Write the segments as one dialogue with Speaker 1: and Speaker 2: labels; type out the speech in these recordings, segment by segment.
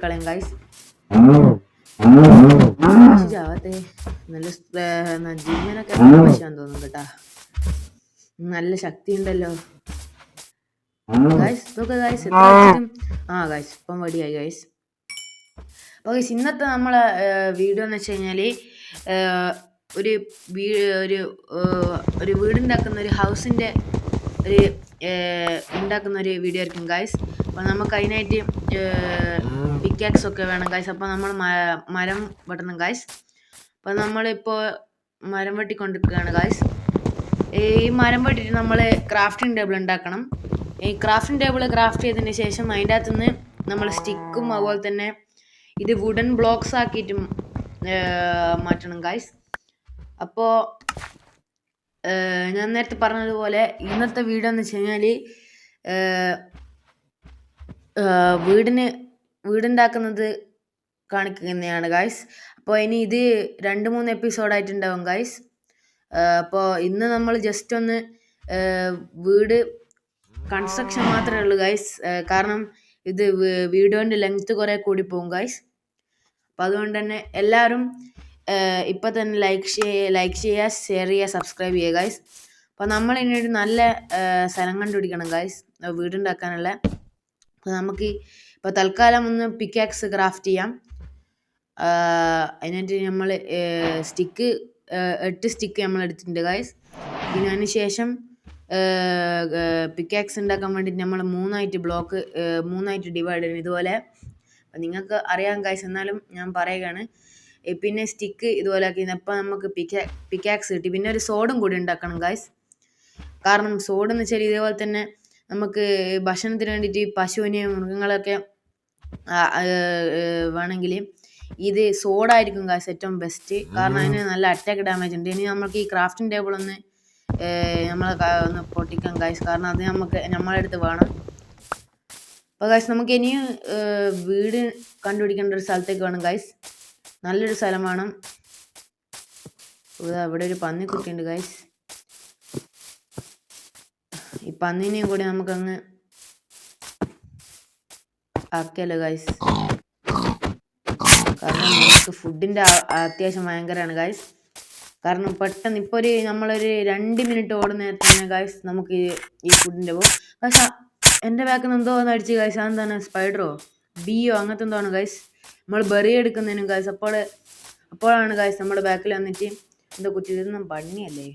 Speaker 1: കളയും ഗൈസ്. ജാവത്തെ നല്ല ജീവനൊക്കെ ആവശ്യമാണെന്ന് തോന്നുന്നു കേട്ടാ. നല്ല ശക്തി ഉണ്ടല്ലോ ഗൈസ്. നോക്ക് ഗൈസ്, എത്ര വെച്ചിട്ടും ഗൈസ് ഇപ്പം വടിയായി ഗൈസ്. അപ്പോൾ ഗൈസ് ഇന്നത്തെ നമ്മളെ വീഡിയോ എന്ന് വെച്ച് കഴിഞ്ഞാൽ ഒരു ഒരു വീടുണ്ടാക്കുന്ന ഒരു ഹൗസിൻ്റെ ഒരു ഉണ്ടാക്കുന്ന ഒരു വീഡിയോ ആയിരിക്കും ഗൈസ്. അപ്പോൾ നമുക്ക് അതിനായിട്ട് പിക്കാക്സ് ഒക്കെ വേണം ഗൈസ്. അപ്പോൾ നമ്മൾ മരം വെട്ടണം ഗൈസ്. അപ്പോൾ നമ്മളിപ്പോൾ മരം വെട്ടിക്കൊണ്ടിരിക്കുകയാണ് ഗൈസ്. ഈ മരം വെട്ടിയിട്ട് നമ്മൾ ക്രാഫ്റ്റിംഗ് ടേബിൾ ഉണ്ടാക്കണം. ഈ ക്രാഫ്റ്റിംഗ് ടേബിൾ ക്രാഫ്റ്റ് ചെയ്തതിന് ശേഷം അതിൻ്റെ അകത്തു നിന്ന് നമ്മൾ സ്റ്റിക്കും അതുപോലെ തന്നെ ഇത് വുഡൻ ബ്ലോക്സ് ആക്കിയിട്ടും മാറ്റണം ഗൈസ്. അപ്പോൾ ഞാൻ നേരത്തെ പറഞ്ഞതുപോലെ ഇന്നത്തെ വീഡിയോ എന്ന് വെച്ച് കഴിഞ്ഞാൽ വീടുണ്ടാക്കുന്നത് കാണിക്കുന്നതാണ് ഗൈസ്. അപ്പോൾ ഇനി ഇത് 2-3 എപ്പിസോഡായിട്ടുണ്ടാവും ഗൈസ്. അപ്പോൾ ഇന്ന് നമ്മൾ ജസ്റ്റ് ഒന്ന് വീട് കൺസ്ട്രക്ഷൻ മാത്രമേ ഉള്ളൂ ഗൈസ്. കാരണം ഇത് വീഡിയോൻ്റെ ലെങ്ത്ത് കുറേ കൂടി പോകും ഗൈസ്. അപ്പോൾ അതുകൊണ്ട് തന്നെ എല്ലാവരും ഇപ്പോൾ തന്നെ ലൈക്ക് ചെയ്യുക, ഷെയർ ചെയ്യുക, സബ്സ്ക്രൈബ് ചെയ്യുക ഗൈസ്. അപ്പോൾ നമ്മൾ ഇനി ഒരു നല്ല സ്ഥലം കണ്ടുപിടിക്കണം ഗൈസ് വീടുണ്ടാക്കാനുള്ള. അപ്പോൾ നമുക്ക് ഇപ്പോൾ തൽക്കാലം ഒന്ന് പിക്കാക്സ് ക്രാഫ്റ്റ് ചെയ്യാം. അതിനായിട്ട് നമ്മൾ സ്റ്റിക്ക് 8 സ്റ്റിക്ക് നമ്മൾ എടുത്തിട്ടുണ്ട് ഗൈസ്. പിന്നെ അതിന് ശേഷം പിക്കാക്സ് ഉണ്ടാക്കാൻ വേണ്ടിയിട്ട് നമ്മൾ 3ആയിട്ട് ഡിവൈഡ് ചെയ്യണം ഇതുപോലെ. അപ്പം നിങ്ങൾക്ക് അറിയാം ഗൈസ്, എന്നാലും ഞാൻ പറയുകയാണ്. പിന്നെ സ്റ്റിക്ക് ഇതുപോലെ ആക്കി. അപ്പം നമുക്ക് പിക്കാക്സ് കിട്ടി. പിന്നെ ഒരു സോഡും കൂടി ഉണ്ടാക്കണം ഗൈസ്. കാരണം സോഡ് എന്ന് വെച്ചാൽ ഇതേപോലെ തന്നെ നമുക്ക് ഭക്ഷണത്തിന് വേണ്ടിയിട്ട് പശുവിനെയും മൃഗങ്ങളൊക്കെ വേണമെങ്കിൽ ഇത് സോഡായിരിക്കും ഗൈസ് ഏറ്റവും ബെസ്റ്റ്. കാരണം അതിന് നല്ല അറ്റാക്ക് ഡാമേജ് ഉണ്ട്. ഇനി നമുക്ക് ഈ ക്രാഫ്റ്റിംഗ് ടേബിൾ ഒന്ന് ഒന്ന് പൊട്ടിക്കാം ഗൈസ്. കാരണം അത് നമ്മളെ അടുത്ത് വേണം. അപ്പോൾ ഗൈസ് നമുക്ക് ഇനിയും വീട് കണ്ടുപിടിക്കേണ്ട ഒരു സ്ഥലത്തേക്ക് വേണം ഗൈസ്. നല്ലൊരു സ്ഥലം വേണം. ഇവിടെ ഒരു പന്നിക്കുട്ടിയുണ്ട് ഗൈസ്. ഈ പന്നിനെയും കൂടി നമുക്കങ്ങ് ആക്കിയല്ലോ ഗൈസ്. കാരണം നമുക്ക് ഫുഡിൻ്റെ അത്യാവശ്യം ഭയങ്കരമാണ് ഗൈസ്. കാരണം പെട്ടെന്ന് ഇപ്പോൾ നമ്മളൊരു 2 മിനിറ്റ് ഓടുന്ന നേരത്തെ തന്നെ ഗൈസ് നമുക്ക് ഈ ഫുഡിൻ്റെ പോകും ഗൈസ്. എൻ്റെ ബാക്കിൽ നിന്ന് എന്തോ ഒന്ന് അടിച്ച് ഗൈസ്. അതെന്താണ് സ്പൈഡറോ ബീയോ അങ്ങനത്തെ എന്തോ ആണ് ഗൈസ്. നമ്മൾ ബെറി എടുക്കുന്നതിനും ഗൈസ് അപ്പോഴാണ് ഗൈസ് നമ്മുടെ ബാക്കിൽ വന്നിട്ട് എന്തോ കുത്തി. ഇതൊന്നും ബണ്ണിയല്ലേ?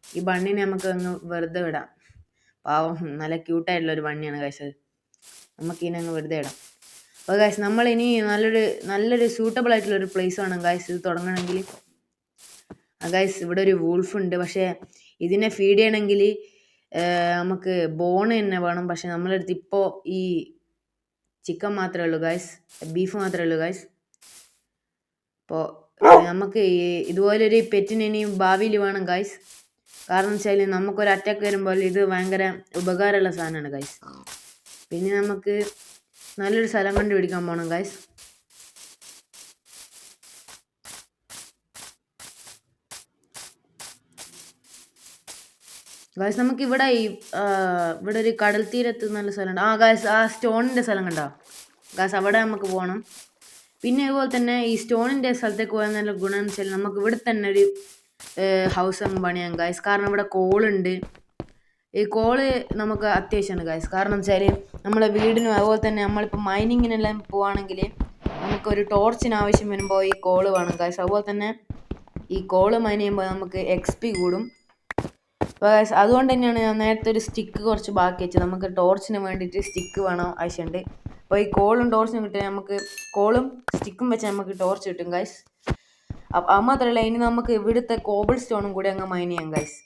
Speaker 1: ഈ ബണ്ണിനെ നമുക്ക് അങ്ങ് വെറുതെ വിടാം. പാവം നല്ല ക്യൂട്ടായിട്ടുള്ളൊരു ബണ്ണിയാണ് ഗൈസ്. നമുക്കിതിനെ അങ്ങ് വെറുതെ ഇടാം. അപ്പോൾ ഗൈസ് നമ്മളിനി നല്ലൊരു സൂട്ടബിൾ ആയിട്ടുള്ളൊരു പ്ലേസ് വേണം ഗൈസ് ഇത് തുടങ്ങണമെങ്കിൽ. ഗൈസ് ഇവിടെ ഒരു വൂൾഫ് ഉണ്ട്. പക്ഷേ ഇതിനെ ഫീഡ് ചെയ്യണമെങ്കിൽ നമുക്ക് ബോൺ തന്നെ വേണം. പക്ഷെ നമ്മളടുത്ത് ഇപ്പോൾ ഈ ചിക്കൻ മാത്രമേ ഉള്ളൂ ഗൈസ്, ബീഫ് മാത്രമേ ഉള്ളൂ ഗൈസ്. അപ്പോൾ നമുക്ക് ഇതുപോലൊരു പെറ്റിന് ഇനിയും ഭാവിയിൽ വേണം ഗൈസ്. കാരണം വെച്ചാൽ നമുക്കൊരു അറ്റാക്ക് വരുമ്പോൾ ഇത് ഭയങ്കര ഉപകാരമുള്ള സാധനമാണ് ഗൈസ്. പിന്നെ നമുക്ക് നല്ലൊരു സ്ഥലം കണ്ടുപിടിക്കാൻ പോകണം ഗൈസ്. ഗൈസ് നമുക്ക് ഇവിടെ ഒരു കടൽ തീരത്ത് നല്ല സ്ഥലമുണ്ട്. ഗൈസ് ആ സ്റ്റോണിൻ്റെ സ്ഥലം കണ്ടോ ഗൈസ്? അവിടെ നമുക്ക് പോകണം. പിന്നെ അതുപോലെ തന്നെ ഈ സ്റ്റോണിൻ്റെ സ്ഥലത്തേക്ക് പോയാൽ നല്ല ഗുണം എന്ന് വെച്ചാൽ നമുക്ക് ഇവിടെ തന്നെ ഒരു ഹൗസ് അങ്ങ് പണിയാം ഗൈസ്. കാരണം ഇവിടെ കോളുണ്ട്. ഈ കോള് നമുക്ക് അത്യാവശ്യമാണ് ഗൈസ്. കാരണം വെച്ചാൽ നമ്മളെ വീടിനും അതുപോലെ തന്നെ നമ്മളിപ്പോൾ മൈനിങ്ങിനെല്ലാം പോവുകയാണെങ്കിൽ നമുക്കൊരു ടോർച്ചിന് ആവശ്യം വരുമ്പോൾ ഈ കോള് വേണം ഗൈസ്. അതുപോലെ തന്നെ ഈ കോള് മൈൻ ചെയ്യുമ്പോൾ നമുക്ക് XP കൂടും. അപ്പോൾ ഗൈസ് അതുകൊണ്ട് തന്നെയാണ് ഞാൻ നേരത്തെ ഒരു സ്റ്റിക്ക് കുറച്ച് ബാക്കി വെച്ചത്. നമുക്ക് ടോർച്ചിന് വേണ്ടിയിട്ട് സ്റ്റിക്ക് വേണം ആവശ്യമുണ്ട്. അപ്പോൾ ഈ കോളും ടോർച്ചും കിട്ടിയാൽ നമുക്ക് കോളും സ്റ്റിക്കും വെച്ചാൽ നമുക്ക് ടോർച്ച് കിട്ടും ഗൈസ്. അത് മാത്രമല്ല ഇനി നമുക്ക് ഇവിടുത്തെ കോബിൾ സ്റ്റോണും കൂടി അങ്ങ് മൈൻ ചെയ്യാം ഗൈസ്.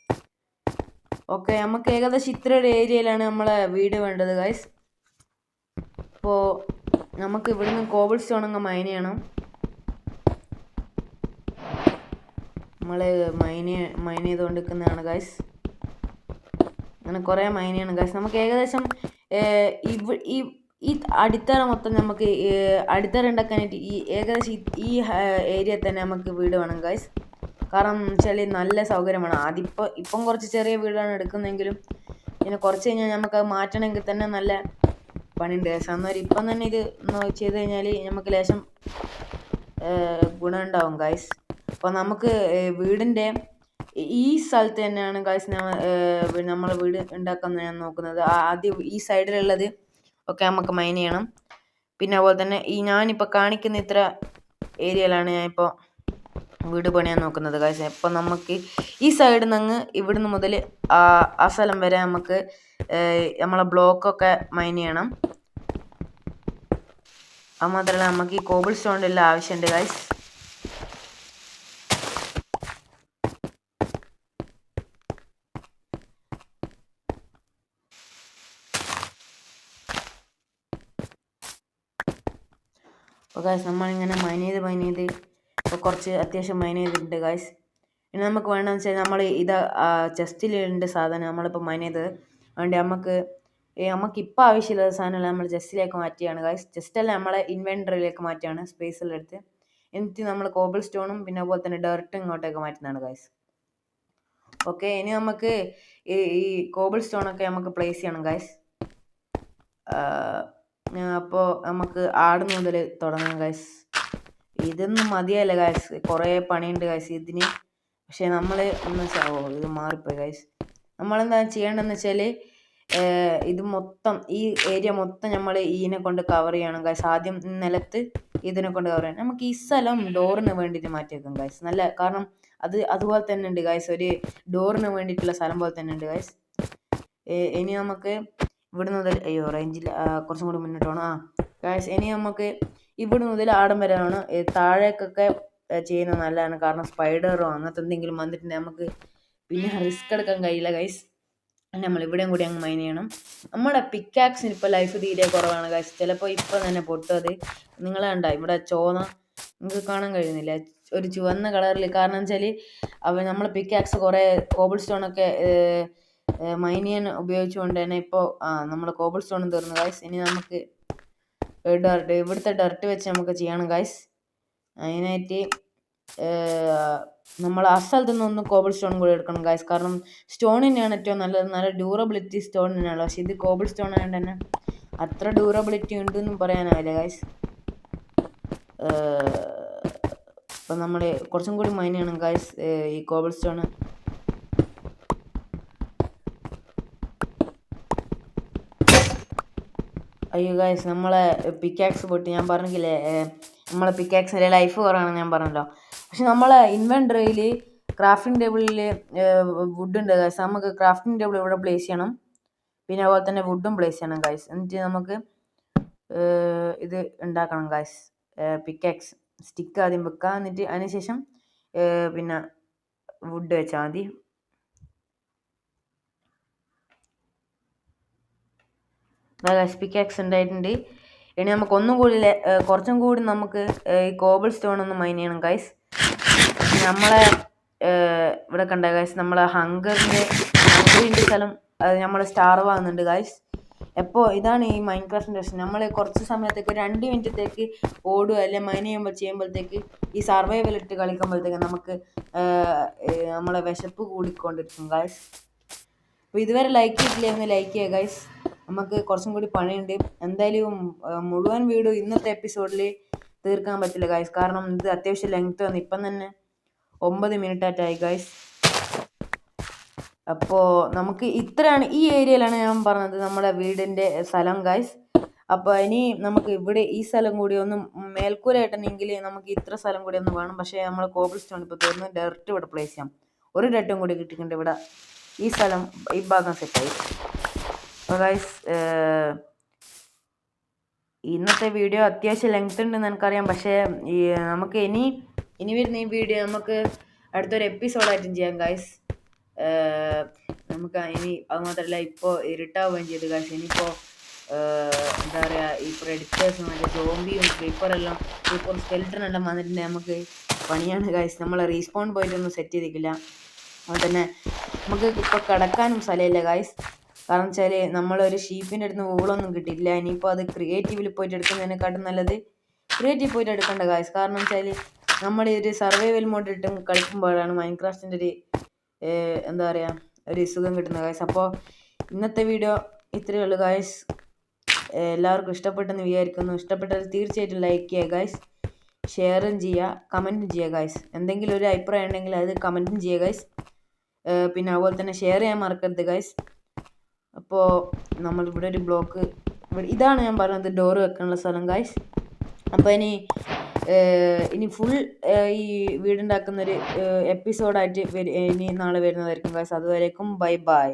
Speaker 1: ഓക്കെ, നമുക്ക് ഏകദേശം ഇത്ര ഒരു ഏരിയയിലാണ് നമ്മളെ വീട് വേണ്ടത് ഗൈസ്. അപ്പോൾ നമുക്ക് ഇവിടുന്ന് കോബിൾ സ്റ്റോൺ അങ്ങ് മൈൻ ചെയ്യണം. നമ്മൾ മൈൻ ചെയ്തുകൊണ്ടിരിക്കുന്നതാണ് ഗൈസ്. അങ്ങനെ കുറേ മൈൻ ചെയ്യണം ഗൈസ്. നമുക്ക് ഏകദേശം ഈ അടിത്തറ മൊത്തം നമുക്ക് അടിത്തറ ഉണ്ടാക്കാനായിട്ട് ഏകദേശം ഈ ഏരിയ തന്നെ നമുക്ക് വീട് വേണം ഗൈസ്. കാരണം എന്ന് വെച്ചാൽ നല്ല സൗകര്യമാണ്. ഇപ്പം കുറച്ച് ചെറിയ വീടാണ് എടുക്കുന്നതെങ്കിലും പിന്നെ കുറച്ച് കഴിഞ്ഞാൽ നമുക്കത് മാറ്റണമെങ്കിൽ തന്നെ നല്ല പണിയുണ്ട് ഗൈസ്. അന്നേരം ഇപ്പം തന്നെ ഇത് ചെയ്ത് കഴിഞ്ഞാൽ നമുക്ക് ലേശം ഗുണമുണ്ടാവും ഗൈസ്. അപ്പോൾ നമുക്ക് വീടിൻ്റെ ഈ സ്ഥലത്ത് തന്നെയാണ് ഗൈസ് നമ്മൾ വീട് ഉണ്ടാക്കാൻ ഞാൻ നോക്കുന്നത്. ആദ്യം ഈ സൈഡിലുള്ളത് ഒക്കെ നമുക്ക് മൈൻ ചെയ്യണം. പിന്നെ അതുപോലെ തന്നെ ഞാനിപ്പോൾ കാണിക്കുന്ന ഇത്ര ഏരിയയിലാണ് ഞാനിപ്പോൾ വീട് പണിയാൻ നോക്കുന്നത് ഗൈസ്. അപ്പം നമുക്ക് ഈ സൈഡിൽ നിന്ന് ഇവിടുന്ന് മുതൽ ആ സ്ഥലം വരെ നമുക്ക് നമ്മളെ ബ്ലോക്കൊക്കെ മൈൻ ചെയ്യണം. അത് മാത്രമല്ല നമുക്ക് ഈ കോബിൾ സ്റ്റോണിൻ്റെ എല്ലാം ആവശ്യമുണ്ട് ഗൈസ്. അപ്പോൾ ഗൈസ് നമ്മളിങ്ങനെ മൈൻ ചെയ്ത് ഇപ്പോൾ കുറച്ച് അത്യാവശ്യം മൈൻ ചെയ്തിട്ടുണ്ട് ഗൈസ്. ഇനി നമുക്ക് വേണ്ടതെന്ന് വെച്ചാൽ നമ്മൾ ഇത് ചെസ്റ്റിലുണ്ട് സാധനം നമ്മളിപ്പോൾ മൈൻ ചെയ്തത്. അതുകൊണ്ട് നമുക്കിപ്പോൾ ആവശ്യമുള്ള സാധനമല്ല നമ്മൾ ചെസ്റ്റിലേക്ക് മാറ്റിയാണ് ഗൈസ്. ചെസ്റ്റല്ല നമ്മളെ ഇൻവെൻറ്ററിയിലേക്ക് മാറ്റിയാണ് സ്പേസിലെടുത്ത്. എന്നിട്ട് നമ്മൾ കോബിൾ സ്റ്റോണും പിന്നെ അതുപോലെ തന്നെ ഡർട്ടും ഇങ്ങോട്ടേക്ക് മാറ്റുന്നതാണ് ഗൈസ്. ഓക്കെ, ഇനി നമുക്ക് ഈ കോബിൾ സ്റ്റോണൊക്കെ നമുക്ക് പ്ലേസ് ചെയ്യണം ഗൈസ്. അപ്പോൾ നമുക്ക് ആട് മുതൽ തുടങ്ങാം ഗൈസ്. ഇതൊന്നും മതിയല്ല ഗൈസ്, കുറേ പണിയുണ്ട് ഗൈസ് ഇതിന്. പക്ഷേ നമ്മൾ ഇത് മാറിപ്പോയി ഗൈസ്. നമ്മളെന്താ ചെയ്യേണ്ടതെന്ന് വെച്ചാൽ ഇത് മൊത്തം ഈ ഏരിയ മൊത്തം നമ്മൾ ഇതിനെ കൊണ്ട് കവർ ചെയ്യണം ഗൈസ്. ആദ്യം നിലത്ത് ഇതിനെ കൊണ്ട് കവർ ചെയ്യണം. നമുക്ക് ഈ സ്ഥലം ഡോറിന് വേണ്ടിയിട്ട് മാറ്റി വെക്കാം ഗൈസ്. നല്ല കാരണം അതുപോലെ തന്നെ ഉണ്ട് ഗൈസ്, ഒരു ഡോറിന് വേണ്ടിയിട്ടുള്ള സ്ഥലം പോലെ തന്നെ ഉണ്ട് ഗൈസ്. ഇനി നമുക്ക് ഇവിടെ മുതൽ റേഞ്ചിൽ കുറച്ചും കൂടി മുന്നോട്ട് പോകണം. ഗൈസ് ഇനി നമുക്ക് ഇവിടെ മുതൽ ആടം വരെയാണ്. താഴേക്കൊക്കെ ചെയ്യുന്നത് നല്ലതാണ്, കാരണം സ്പൈഡറോ അങ്ങനത്തെ എന്തെങ്കിലും വന്നിട്ടുണ്ടെങ്കിൽ നമുക്ക് പിന്നെ റിസ്ക് എടുക്കാൻ കഴിയില്ല ഗൈസ്. നമ്മൾ ഇവിടെയും കൂടി അങ്ങ് മൈൻ ചെയ്യണം. നമ്മുടെ പിക്കാക്സിന് ഇപ്പോൾ ലൈഫ് തീരെ കുറവാണ് ഗൈസ്. ചിലപ്പോൾ ഇപ്പം തന്നെ പൊട്ടും. അത് നിങ്ങൾ കണ്ട ഇവിടെ നിങ്ങൾക്ക് കാണാൻ കഴിയുന്നില്ല, ഒരു ചുവന്ന കളറിൽ. കാരണം വെച്ചാൽ നമ്മൾ പിക്കാക്സ് കുറേ കോബിൾ സ്റ്റോണൊക്കെ മൈൻ ചെയ്യാൻ ഉപയോഗിച്ചുകൊണ്ട് തന്നെ ഇപ്പോൾ നമ്മൾ കോബിൾ സ്റ്റോണും തീർന്നു ഗൈസ്. ഇനി നമുക്ക് ഇവിടുത്തെ ഡർട്ട് വെച്ച് നമുക്ക് ചെയ്യണം ഗൈസ്. അതിനായിട്ട് നമ്മൾ ആ സ്ഥലത്തു നിന്നൊന്ന് കോബിൾ സ്റ്റോൺ കൂടി എടുക്കണം ഗൈസ്. കാരണം സ്റ്റോൺ തന്നെയാണ് ഏറ്റവും നല്ലത്, നല്ല ഡ്യൂറബിലിറ്റി സ്റ്റോൺ തന്നെയാണ്. പക്ഷേ ഇത് കോബിൾ സ്റ്റോൺ ആയതുകൊണ്ട് തന്നെ അത്ര ഡ്യൂറബിലിറ്റി ഉണ്ടെന്നും പറയാനാവില്ല ഗൈസ്. അപ്പം നമ്മൾ കുറച്ചും കൂടി മൈൻ ചെയ്യണം ഗൈസ് ഈ കോബിൾ സ്റ്റോൺ. അയ്യോ ഗൈസ്, നമ്മളെ പിക്കാക്സ് പൊട്ടി. ഞാൻ പറഞ്ഞില്ലേ നമ്മളെ പിക്കാക്സിൻ്റെ ലൈഫ് കുറവാണ് ഞാൻ പറഞ്ഞല്ലോ. പക്ഷെ നമ്മളെ ഇൻവെൻറ്ററിയിൽ ക്രാഫ്റ്റിംഗ് ടേബിളിൽ വുഡ് ഉണ്ട് ഗൈസ്. നമുക്ക് ക്രാഫ്റ്റിംഗ് ടേബിൾ ഇവിടെ പ്ലേസ് ചെയ്യണം. പിന്നെ അതുപോലെ തന്നെ വുഡും പ്ലേസ് ചെയ്യണം ഗൈസ്. എന്നിട്ട് നമുക്ക് ഇത് ഉണ്ടാക്കണം ഗൈസ്. പിക്കാക്സ് സ്റ്റിക്ക് ആദ്യം വെക്കുക, എന്നിട്ട് അതിനുശേഷം പിന്നെ വുഡ് വെച്ചാൽ മതി. പിക്കാക്സ് ഉണ്ടായിട്ടുണ്ട്. ഇനി നമുക്ക് ഒന്നും കൂടി കുറച്ചും കൂടി നമുക്ക് ഈ കോബിൾ സ്റ്റോൺ ഒന്ന് മൈൻ ചെയ്യണം ഗൈസ്. നമ്മളെ ഇവിടെ കണ്ട ഗൈസ്, നമ്മളെ ഹങ്കറിൻ്റെ സ്ഥലം നമ്മൾ സ്റ്റാർവ് ആകുന്നുണ്ട് ഗൈസ്. എപ്പോൾ ഇതാണ് ഈ മൈൻക്രാഫ്റ്റിൻ്റെ പ്രശ്നം. നമ്മൾ കുറച്ച് സമയത്തേക്ക് 2 മിനിറ്റത്തേക്ക് ഓടുക അല്ലെങ്കിൽ മൈൻ ചെയ്യുമ്പോഴത്തേക്ക് ഈ സർവൈവൽ ഇട്ട് കളിക്കുമ്പോഴത്തേക്ക് നമുക്ക് നമ്മളെ വിശപ്പ് കൂടിക്കൊണ്ടിരിക്കും ഗൈസ്. അപ്പോൾ ഇതുവരെ ലൈക്ക് ചെയ്തിട്ടില്ലേ ഒന്ന് ലൈക്ക് ചെയ്യുക ഗൈസ്. നമുക്ക് കുറച്ചും കൂടി പണിയുണ്ട്. എന്തായാലും മുഴുവൻ വീഡിയോ ഇന്നത്തെ എപ്പിസോഡിൽ തീർക്കാൻ പറ്റില്ല ഗൈസ്, കാരണം ഇത് അത്യാവശ്യം ലെങ്ത് വന്നു. ഇപ്പം തന്നെ 9 മിനിറ്റായി ഗൈസ്. അപ്പോൾ നമുക്ക് ഇത്രയാണ്, ഈ ഏരിയയിലാണ് ഞാൻ പറഞ്ഞത് നമ്മുടെ വീടിൻ്റെ സ്ഥലം ഗൈസ്. അപ്പോൾ ഇനി നമുക്ക് ഇവിടെ ഈ സ്ഥലം കൂടി ഒന്ന് മേൽക്കൂര കിട്ടണമെങ്കിൽ നമുക്ക് ഇത്ര സ്ഥലം കൂടി ഒന്ന് വേണം. പക്ഷേ നമ്മൾ കോബിൾ സ്റ്റോൺ ഇപ്പോൾ തീർന്ന് ഡർട്ട് ഇവിടെ പ്ലേസ് ചെയ്യാം. ഒരു ഡർട്ടും കൂടി കിട്ടിയിട്ടുണ്ട് ഇവിടെ. ഈ സ്ഥലം ഈ ഭാഗം സെറ്റായി. അപ്പോൾ ഗൈസ് ഇന്നത്തെ വീഡിയോ അത്യാവശ്യം ലെങ്ത് ഉണ്ടെന്ന് എനിക്കറിയാം. പക്ഷേ നമുക്ക് ഇനി വരുന്ന ഈ വീഡിയോ നമുക്ക് അടുത്തൊരു എപ്പിസോഡായിട്ടും ചെയ്യാം ഗൈസ്. നമുക്ക് ഇനി അത് മാത്രമല്ല ഇപ്പോൾ ഇരുട്ടാവുകയും ചെയ്തു ഗൈസ്. ഇനിയിപ്പോൾ എന്താ പറയുക, ഈ പ്രെഡിറ്റേഴ്സും മറ്റേ സോംബിയും ക്രീപ്പർ സ്കെൽട്ടനെല്ലാം വന്നിട്ടുണ്ടെങ്കിൽ നമുക്ക് പണിയാണ് ഗൈസ്. നമ്മളെ റീസ്പോൺ പോയിട്ടൊന്നും സെറ്റ് ചെയ്തിട്ടില്ല. അതുപോലെ തന്നെ നമുക്ക് ഇപ്പോൾ കിടക്കാനും സ്ഥലമില്ല ഗൈസ്. കാരണം വെച്ചാൽ നമ്മളൊരു ഷീപ്പിൻ്റെ അടുത്ത് വൂളൊന്നും കിട്ടിയിട്ടില്ല. ഇനിയിപ്പോൾ അത് ക്രിയേറ്റീവിൽ പോയിട്ട് എടുക്കുന്നതിനെക്കാട്ടും നല്ലത് ക്രിയേറ്റീവ് പോയിട്ട് എടുക്കേണ്ട ഗൈസ്. കാരണം വെച്ചാൽ നമ്മൾ ഒരു സർവൈവൽ മോഡ് ഇട്ടും കളിക്കുമ്പോഴാണ് മൈൻക്രാഫ്റ്റിൻ്റെ ഒരു എന്താ പറയുക ഒരു സുഖം കിട്ടുന്നത് ഗൈസ്. അപ്പോൾ ഇന്നത്തെ വീഡിയോ ഇത്രയേ ഉള്ളൂ ഗൈസ്. എല്ലാവർക്കും ഇഷ്ടപ്പെട്ടെന്ന് വിചാരിക്കുന്നു. ഇഷ്ടപ്പെട്ടാൽ തീർച്ചയായിട്ടും ലൈക്ക് ചെയ്യുക ഗൈസ്, ഷെയറും ചെയ്യുക, കമൻറ്റും ചെയ്യുക ഗൈസ്. എന്തെങ്കിലും ഒരു അഭിപ്രായം ഉണ്ടെങ്കിൽ അത് കമൻറ്റും ചെയ്യുക ഗൈസ്. പിന്നെ അതുപോലെ തന്നെ ഷെയർ ചെയ്യാൻ മറക്കരുത് ഗൈസ്. അപ്പോൾ നമ്മളിവിടെ ഒരു ബ്ലോക്ക്, ഇതാണ് ഞാൻ പറഞ്ഞത് ഡോറ് വെക്കാനുള്ള സ്ഥലം ഗൈസ്. അപ്പോൾ ഇനി ഫുൾ ഈ വീടുണ്ടാക്കുന്നൊരു എപ്പിസോഡായിട്ട് ഇനി നാളെ വരുന്നതായിരിക്കും ഗൈസ്. അതുവരേക്കും ബൈ ബൈ.